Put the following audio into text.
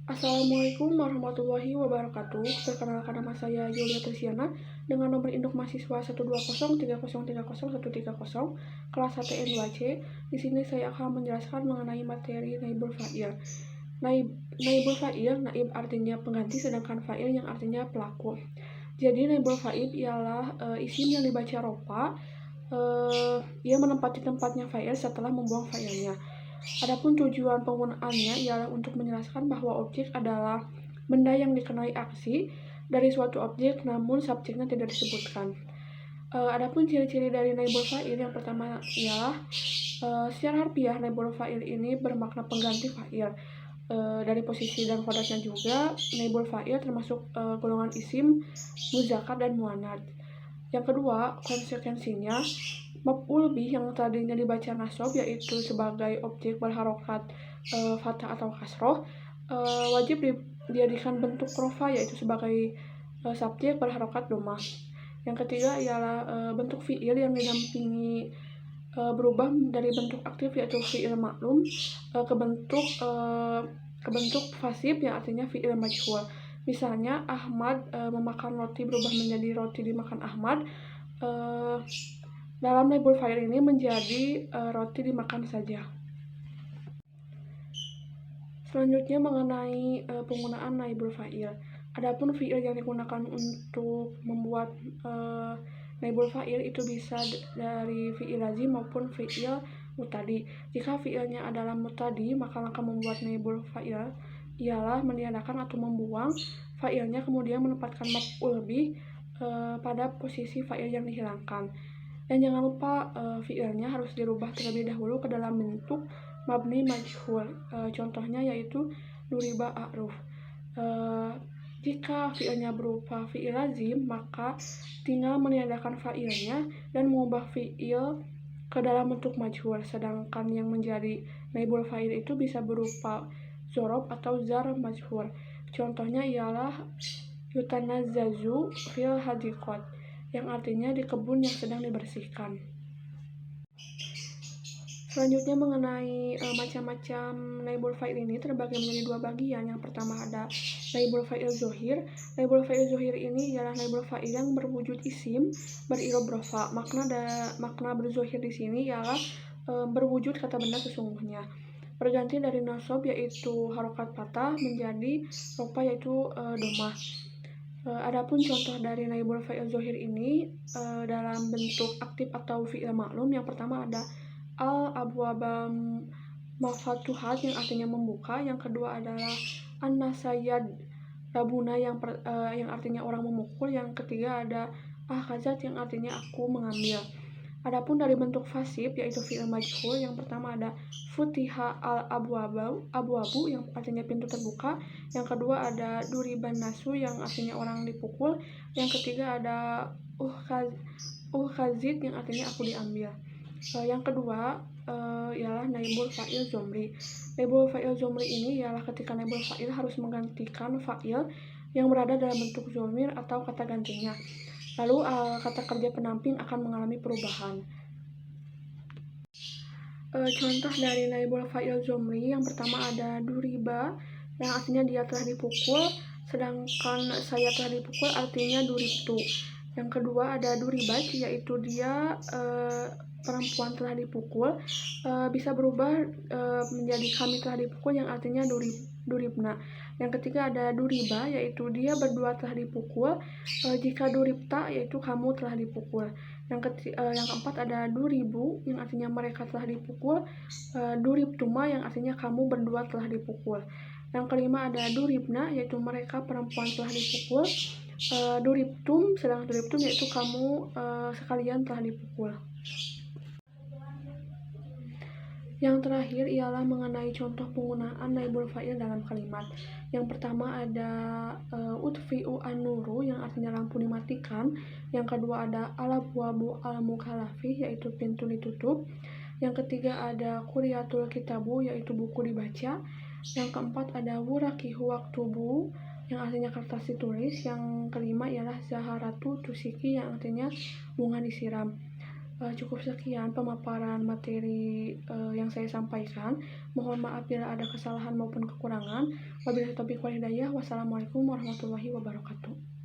Assalamualaikum warahmatullahi wabarakatuh. Perkenalkan, nama saya Yulia Trisiana dengan nomor induk mahasiswa 12030301330 kelas 1N2C. Di sini saya akan menjelaskan mengenai materi naibul fa'il. Naibul fa'il, naib artinya pengganti, sedangkan fa'il yang artinya pelaku. Jadi naibul fa'il ialah isim yang dibaca rofa. Ia menempati tempatnya fa'il setelah membuang fa'ilnya. Adapun tujuan penggunaannya ialah untuk menjelaskan bahwa objek adalah benda yang dikenai aksi dari suatu objek namun subjeknya tidak disebutkan. Adapun ciri-ciri dari naibul fa'il, yang pertama ialah secara harfiah naibul fa'il ini bermakna pengganti fa'il. Dari posisi dan kodratnya juga naibul fa'il termasuk golongan isim, muzakkar dan muannats. Yang kedua, konsekuensinya maf'ul bih yang tadinya dibaca nasab yaitu sebagai objek berharokat fathah atau kasroh wajib dijadikan bentuk rofa yaitu sebagai subjek berharokat domah. Yang ketiga ialah bentuk fi'il yang didampingi berubah dari bentuk aktif yaitu fi'il maklum ke bentuk pasif yang artinya fi'il majhul. Misalnya Ahmad memakan roti berubah menjadi roti dimakan Ahmad. Dalam naibul fa'il ini menjadi roti dimakan saja. Selanjutnya mengenai penggunaan naibul fa'il. Adapun fi'il yang digunakan untuk membuat naibul fa'il itu bisa dari fi'il lazim maupun fi'il mutadi. Jika fi'ilnya adalah mutadi, maka langkah membuat naibul fa'il ialah meniadakan atau membuang fa'ilnya, kemudian menempatkan maf'ul bih pada posisi fa'il yang dihilangkan. Dan jangan lupa fi'ilnya harus dirubah terlebih dahulu ke dalam bentuk mabni majhul. Contohnya yaitu duriba a'ruf. Jika fi'ilnya berupa fi'il lazim, maka tinggal meniadakan fa'ilnya dan mengubah fi'il ke dalam bentuk majhul. Sedangkan yang menjadi naibul fa'il itu bisa berupa zorob atau zar majhul. Contohnya ialah yutanazzazu fil hadiqat, yang artinya di kebun yang sedang dibersihkan. Selanjutnya mengenai macam-macam naibul fa'il ini terbagi menjadi dua bagian. Yang pertama ada naibul fa'il zohir. Naibul fa'il zohir ini ialah naibul fa'il yang berwujud isim berirob rofa. Makna berzohir di sini ialah berwujud kata benda sesungguhnya. Berganti dari nasab yaitu harokat fathah menjadi rofa yaitu domah. Adapun contoh dari naibul fa'il zohir ini dalam bentuk aktif atau fi'il maklum, yang pertama ada al-abwaba mafatuhat yang artinya membuka. Yang kedua adalah an-nasayad rabuna yang artinya orang memukul. Yang ketiga ada ahkazat yang artinya aku mengambil. Adapun dari bentuk fasib yaitu fi'il majhul, yang pertama ada futiha al-abwabu yang artinya pintu terbuka. Yang kedua ada duriban nasu yang artinya orang dipukul. Yang ketiga ada uhkazit yang artinya aku diambil. Yang kedua ialah naibul fa'il zomri. Naibul fa'il zomri ini ialah ketika naibul fa'il harus menggantikan fa'il yang berada dalam bentuk zomir atau kata gantinya. Lalu kata kerja pendamping akan mengalami perubahan. Contoh dari naibul fa'il zomri, yang pertama ada duriba yang artinya dia telah dipukul, sedangkan saya telah dipukul artinya duribtu. Yang kedua ada duribat yaitu dia perempuan telah dipukul, bisa berubah menjadi kami telah dipukul yang artinya duribna. Yang ketiga ada duriba yaitu dia berdua telah dipukul, jika duribta yaitu kamu telah dipukul. Yang keempat ada duribu yang artinya mereka telah dipukul, duribtuma yang artinya kamu berdua telah dipukul. Yang kelima ada duribna yaitu mereka perempuan telah dipukul, duribtum sedangkan duribtum yaitu kamu sekalian telah dipukul. Yang terakhir ialah mengenai contoh penggunaan naibul fa'il dalam kalimat. Yang pertama ada utfi'u an-nuru yang artinya lampu dimatikan. Yang kedua ada al-abwabu al-mukalafi yaitu pintu ditutup. Yang ketiga ada quriyatul kitabu yaitu buku dibaca. Yang keempat ada wurakihu waktubu yang artinya kertas ditulis. Yang kelima ialah zaharatu tusiki yang artinya bunga disiram. Cukup sekian pemaparan materi yang saya sampaikan. Mohon maaf bila ada kesalahan maupun kekurangan. Wabillahi taufiq wal hidayah. Wassalamualaikum warahmatullahi wabarakatuh.